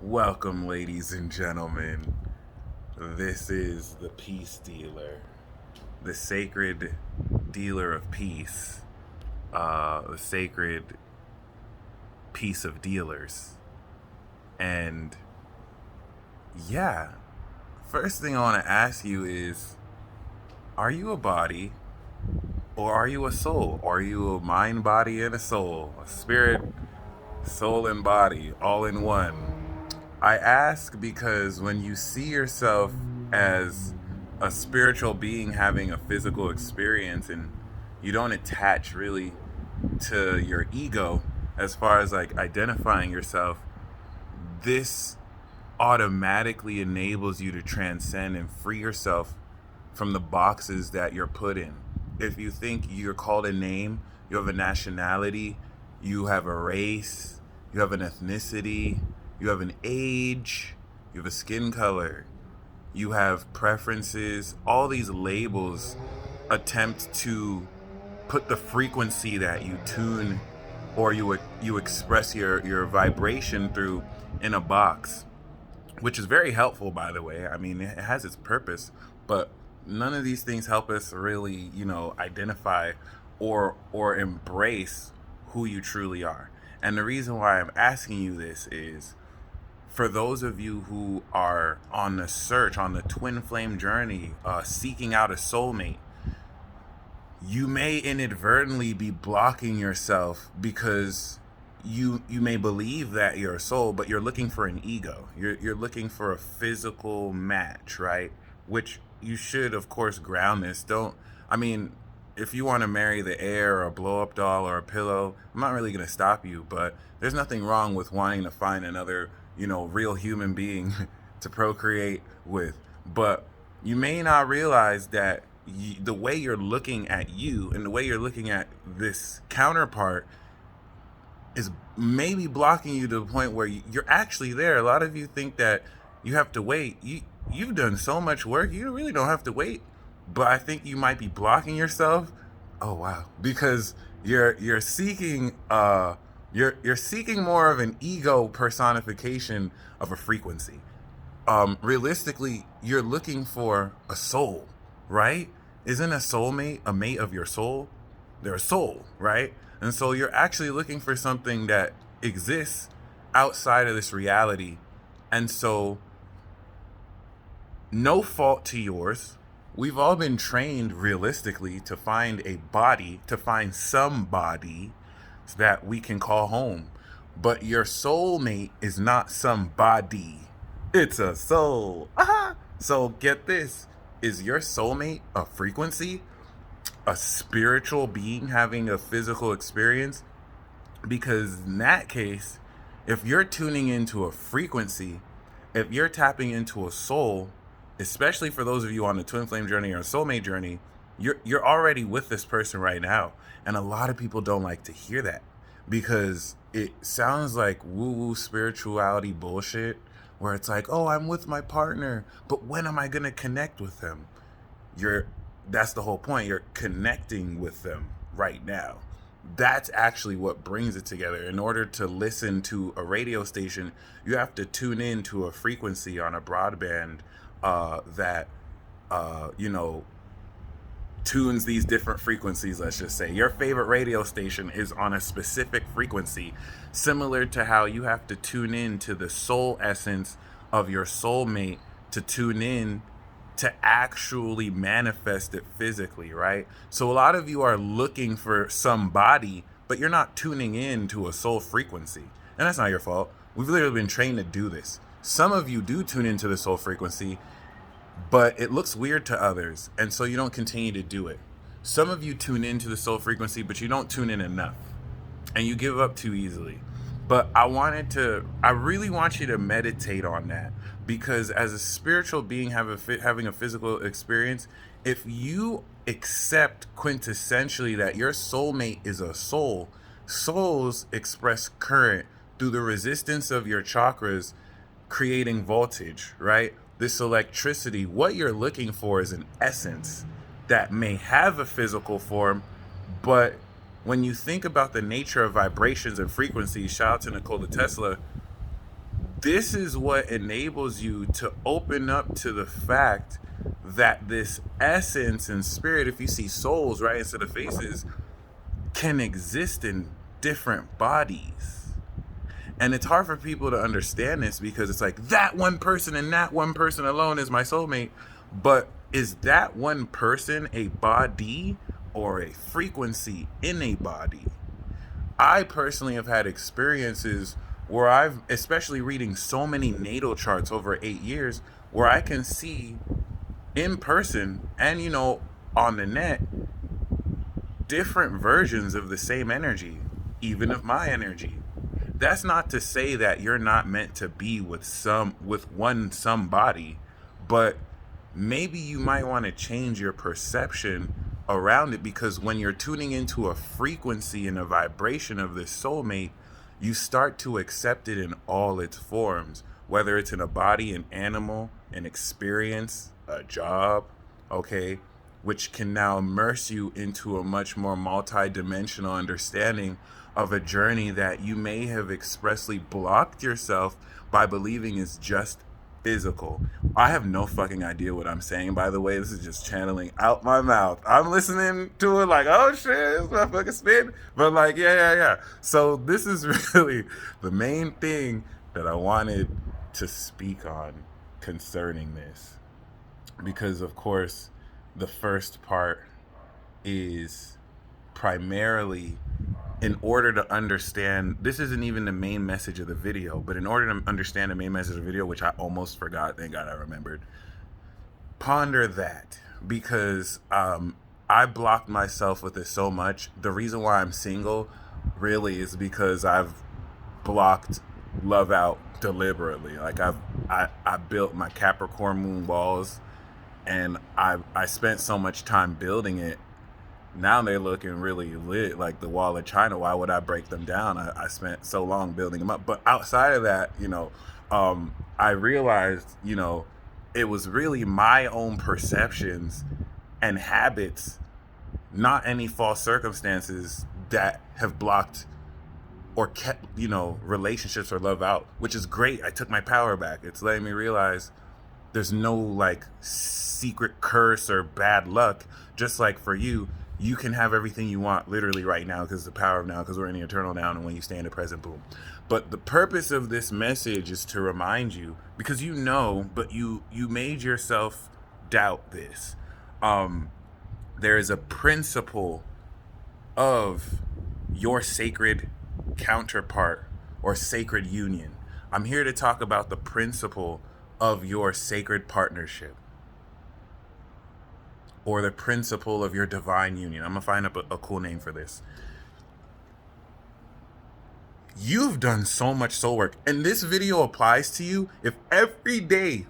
Welcome, ladies and gentlemen. This is the Peace Dealer, the sacred dealer of peace, the sacred piece of dealers. And yeah, first thing I want to ask you is, are you a body or are you a soul? Are you a mind, body, and a soul? A spirit, soul, and body all in one? I ask because when you see yourself as a spiritual being having a physical experience and you don't attach really to your ego as far as like identifying yourself, this automatically enables you to transcend and free yourself from the boxes that you're put in. If you think you're called a name, you have a nationality, you have a race, you have an ethnicity, you have an age, you have a skin color, you have preferences, all these labels attempt to put the frequency that you tune or you express your vibration through in a box, which is very helpful, by the way. I mean, it has its purpose, but none of these things help us really, identify or embrace who you truly are. And the reason why I'm asking you this is for those of you who are on the search, on the twin flame journey, seeking out a soulmate, you may inadvertently be blocking yourself because you may believe that you're a soul, but you're looking for an ego. You're looking for a physical match, right? Which you should, of course, ground this. Don't. I mean, if you want to marry the air or a blow up doll or a pillow, I'm not really going to stop you. But there's nothing wrong with wanting to find another, real human being to procreate with. But you may not realize that the way you're looking at you and the way you're looking at this counterpart is maybe blocking you to the point where you're actually there. A lot of you think that you have to wait. You've done so much work, you really don't have to wait. But I think you might be blocking yourself. Oh wow, because you're seeking you're seeking more of an ego personification of a frequency. Realistically, you're looking for a soul, right? Isn't a soulmate a mate of your soul? They're a soul, right? And so you're actually looking for something that exists outside of this reality. And so, no fault to yours. We've all been trained realistically to find a body, to find somebody that we can call home. But your soulmate is not somebody, it's a soul. Aha! So, get this, is your soulmate a frequency? A spiritual being having a physical experience? Because in that case, if you're tuning into a frequency, if you're tapping into a soul, especially for those of you on the twin flame journey or a soulmate journey, you're already with this person right now. And a lot of people don't like to hear that because it sounds like woo-woo spirituality bullshit where it's like, oh, I'm with my partner, but when am I going to connect with them? You're That's the whole point. You're connecting with them right now. That's actually what brings it together. In order to listen to a radio station, you have to tune in to a frequency on a broadband that you know, tunes these different frequencies. Let's just say your favorite radio station is on a specific frequency, similar to how you have to tune in to the soul essence of your soulmate to tune in to actually manifest it physically, right? So a lot of you are looking for somebody, but you're not tuning in to a soul frequency. And that's not your fault. We've literally been trained to do this. Some of you do tune into the soul frequency, but it looks weird to others, and so you don't continue to do it. Some of you tune into the soul frequency, but you don't tune in enough, and you give up too easily. But I really want you to meditate on that, because as a spiritual being having a physical experience, if you accept quintessentially that your soulmate is a soul, souls express current through the resistance of your chakras, creating voltage, right? This electricity, what you're looking for is an essence that may have a physical form, but when you think about the nature of vibrations and frequencies, shout out to Nikola Tesla, This is what enables you to open up to the fact that this essence and spirit, if you see souls right instead of faces, can exist in different bodies. And it's hard for people to understand this because it's like that one person and that one person alone is my soulmate. But is that one person a body or a frequency in a body? I personally have had experiences where I've, especially reading so many natal charts over 8 years, where I can see in person and, on the net, different versions of the same energy, even of my energy. That's not to say that you're not meant to be with one somebody, but maybe you might want to change your perception around it, because when you're tuning into a frequency and a vibration of this soulmate, you start to accept it in all its forms, whether it's in a body, an animal, an experience, a job, okay, which can now immerse you into a much more multi-dimensional understanding of a journey that you may have expressly blocked yourself by believing is just physical. I have no fucking idea what I'm saying, by the way. This is just channeling out my mouth. I'm listening to it like, oh shit, this motherfucker spin. But like, yeah. So this is really the main thing that I wanted to speak on concerning this. Because of course, the first part is primarily, in order to understand, this isn't even the main message of the video, but in order to understand the main message of the video, which I almost forgot, thank God I remembered, ponder that, because I blocked myself with this so much. The reason why I'm single really is because I've blocked love out deliberately. Like I built my Capricorn moon walls, and I spent so much time building it. Now they're looking really lit, like the wall of China. Why would I break them down? I spent so long building them up. But outside of that, I realized, it was really my own perceptions and habits, not any false circumstances, that have blocked or kept, relationships or love out, which is great. I took my power back. It's letting me realize there's no like secret curse or bad luck. Just like for you, you can have everything you want literally right now, because the power of now, because we're in the eternal now, and when you stay in the present, boom. But the purpose of this message is to remind you, because but you made yourself doubt this. There is a principle of your sacred counterpart or sacred union. I'm here to talk about the principle of your sacred partnership, or the principle of your divine union. I'm gonna find up a cool name for this. You've done so much soul work, and this video applies to you if every day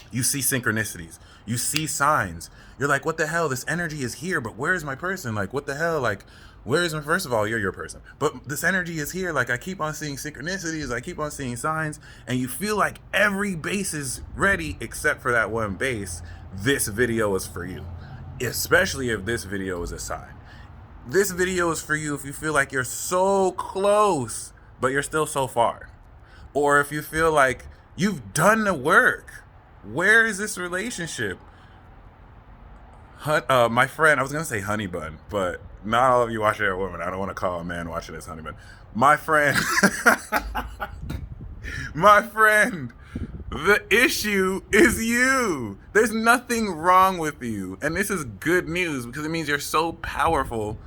you see synchronicities, you see signs. You're like, what the hell? This energy is here, but where is my person? Like, what the hell? Like, where is my, first of all, you're your person, but this energy is here. Like, I keep on seeing synchronicities, I keep on seeing signs, and you feel like every base is ready except for that one base. This video is for you, especially if this video is a sign. This video is for you if you feel like you're so close, but you're still so far. Or if you feel like you've done the work. Where is this relationship? My friend, I was going to say honey bun, but not all of you watch it as a woman. I don't want to call a man watching this honey bun. My friend, my friend, the issue is you. There's nothing wrong with you. And this is good news, because it means you're so powerful.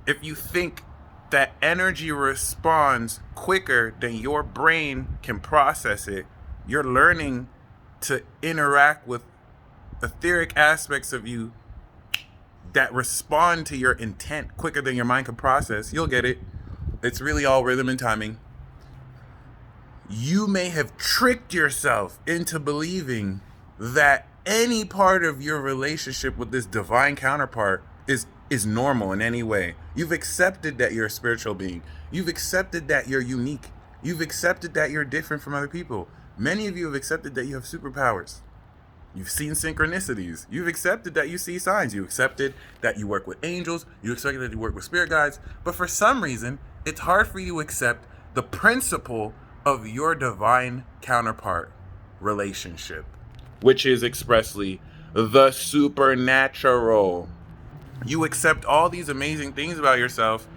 If you think that energy responds quicker than your brain can process it, you're learning to interact with etheric aspects of you that respond to your intent quicker than your mind can process. You'll get it. It's really all rhythm and timing. You may have tricked yourself into believing that any part of your relationship with this divine counterpart is normal in any way. You've accepted that you're a spiritual being. You've accepted that you're unique. You've accepted that you're different from other people. Many of you have accepted that you have superpowers. You've seen synchronicities. You've accepted that you see signs. You accepted that you work with angels. You accepted that you work with spirit guides. But for some reason, it's hard for you to accept the principle of your divine counterpart relationship, which is expressly the supernatural. You accept all these amazing things about yourself,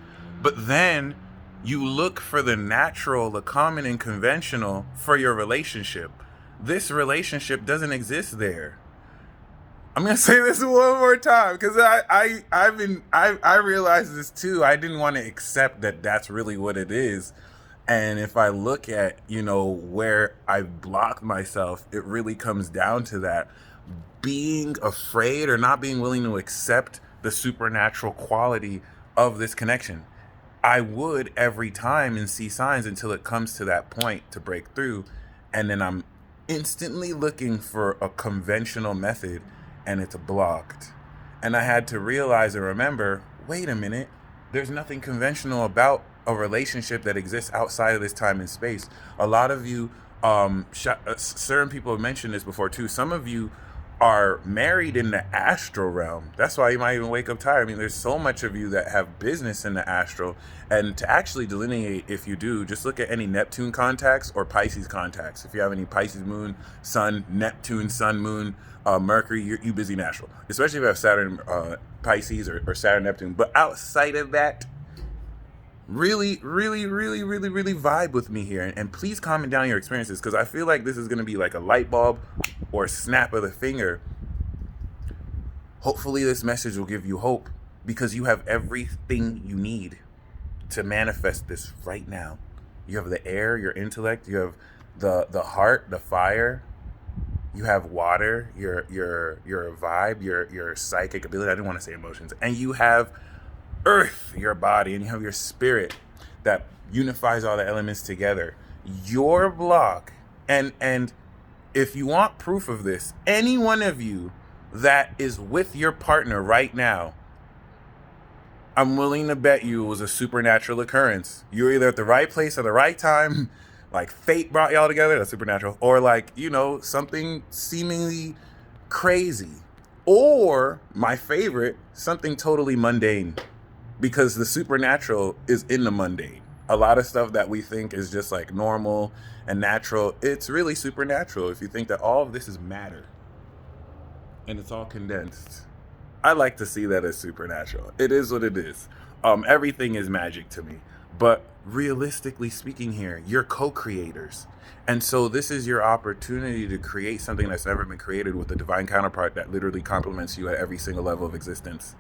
but then you look for the natural, the common and conventional for your relationship. This relationship doesn't exist there. I'm gonna say this one more time because I realized this too. I didn't want to accept that that's really what it is. And if I look at, where I blocked myself, it really comes down to that: being afraid or not being willing to accept the supernatural quality of this connection. I would every time and see signs until it comes to that point to break through. And then I'm instantly looking for a conventional method and it's blocked. And I had to realize and remember, wait a minute, there's nothing conventional about a relationship that exists outside of this time and space. A lot of you, certain people have mentioned this before too. Some of you are married in the astral realm. That's why you might even wake up tired. I mean, there's so much of you that have business in the astral. And to actually delineate, if you do, just look at any Neptune contacts or Pisces contacts. If you have any Pisces moon, sun, Neptune, sun, moon, Mercury, you busy in astral. Especially if you have Saturn, Pisces, or Saturn, Neptune. But outside of that, really vibe with me here, and please comment down your experiences, because I feel like this is going to be like a light bulb or a snap of the finger. Hopefully this message will give you hope, because you have everything you need to manifest this right now. You have the air, your intellect, you have the heart, the fire, you have water, your vibe, your psychic ability. I didn't want to say emotions. And you have earth, your body, and you have your spirit that unifies all the elements together. Your block, and if you want proof of this, any one of you that is with your partner right now, I'm willing to bet you it was a supernatural occurrence. You're either at the right place at the right time, like fate brought y'all together, that's supernatural, or like, something seemingly crazy, or my favorite, something totally mundane. Because the supernatural is in the mundane. A lot of stuff that we think is just like normal and natural, it's really supernatural. If you think that all of this is matter and it's all condensed, I like to see that as supernatural. It is what it is. Everything is magic to me. But realistically speaking here, you're co-creators. And so this is your opportunity to create something that's never been created with a divine counterpart that literally complements you at every single level of existence.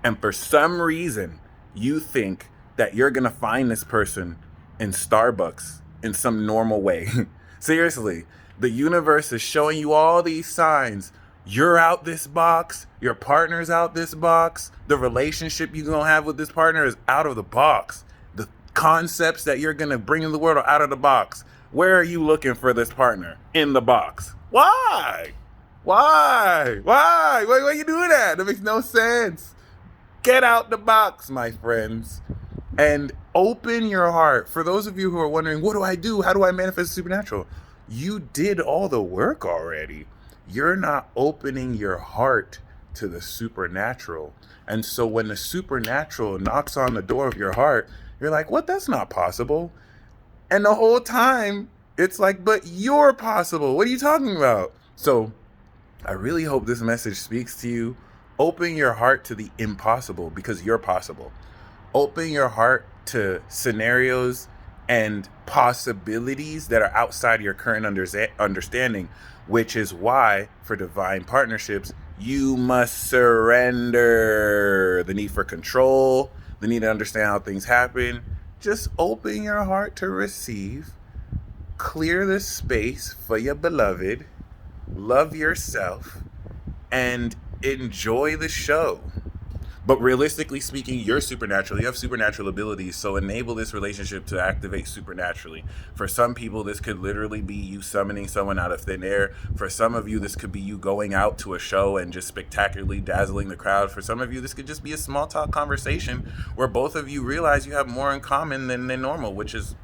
And for some reason, you think that you're going to find this person in Starbucks in some normal way. Seriously, the universe is showing you all these signs. You're out this box. Your partner's out this box. The relationship you're going to have with this partner is out of the box. The concepts that you're going to bring in the world are out of the box. Where are you looking for this partner? In the box. Why? Why are you doing that? That makes no sense. Get out the box, my friends, and open your heart. For those of you who are wondering, what do I do? How do I manifest the supernatural? You did all the work already. You're not opening your heart to the supernatural. And so when the supernatural knocks on the door of your heart, you're like, what? That's not possible. And the whole time, it's like, but you're possible. What are you talking about? So I really hope this message speaks to you. Open your heart to the impossible, because you're possible. Open your heart to scenarios and possibilities that are outside your current understanding, which is why for divine partnerships, you must surrender the need for control, the need to understand how things happen. Just open your heart to receive, clear the space for your beloved, love yourself, and enjoy the show. But realistically speaking, you're supernatural. You have supernatural abilities, so enable this relationship to activate supernaturally. For some people, this could literally be you summoning someone out of thin air. For some of you, this could be you going out to a show and just spectacularly dazzling the crowd. For some of you, this could just be a small talk conversation where both of you realize you have more in common than normal, which is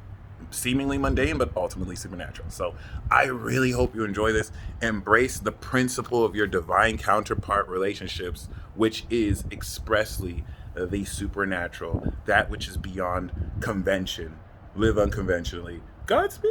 seemingly mundane, but ultimately supernatural. So I really hope you enjoy this. Embrace the principle of your divine counterpart relationships, which is expressly the supernatural, that which is beyond convention. Live unconventionally. Godspeed.